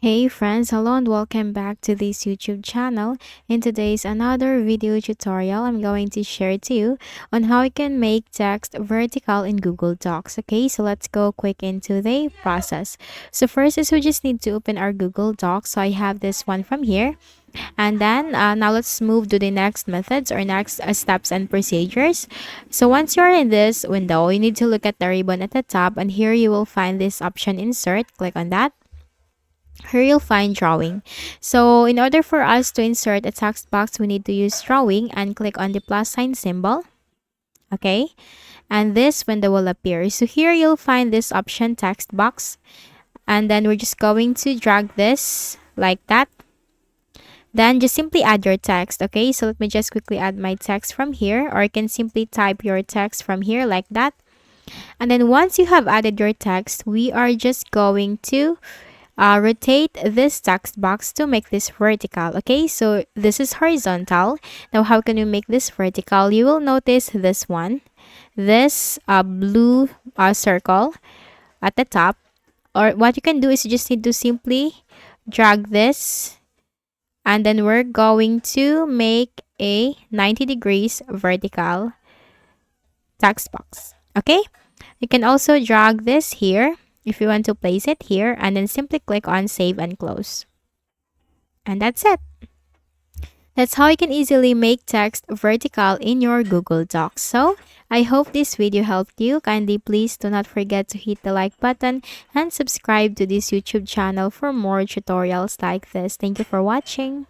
Hey friends, hello and welcome back to this YouTube channel. In today's another video tutorial, I'm going to share to you on how you can make text vertical in Google Docs. Okay, so let's go quick into the process. So first is we just need to open our Google Docs. So I have this one from here. And then now let's move to the next methods or next steps and procedures. So once you're in this window, you need to look at the ribbon at the top, and here you will find this option insert. Click on that. Here you'll find drawing. So in order for us to insert a text box, we need to use drawing and click on the plus sign symbol. Okay. And this window will appear. So here you'll find this option text box. And then we're just going to drag this like that. Then just simply add your text. Okay. So let me just quickly add my text from here, or you can simply type your text from here like that. And then once you have added your text, we are just going to rotate this text box to make this vertical. Okay, so this is horizontal. Now how can you make this vertical? You will notice this one, this blue circle at the top. Or what you can do is you just need to simply drag this, and then we're going to make a 90 degrees vertical text box. Okay, you can also drag this here if you want to place it here, and then simply click on save and close. And that's it. That's how you can easily make text vertical in your Google Docs. So, I hope this video helped you. Kindly please do not forget to hit the like button and subscribe to this YouTube channel for more tutorials like this. Thank you for watching.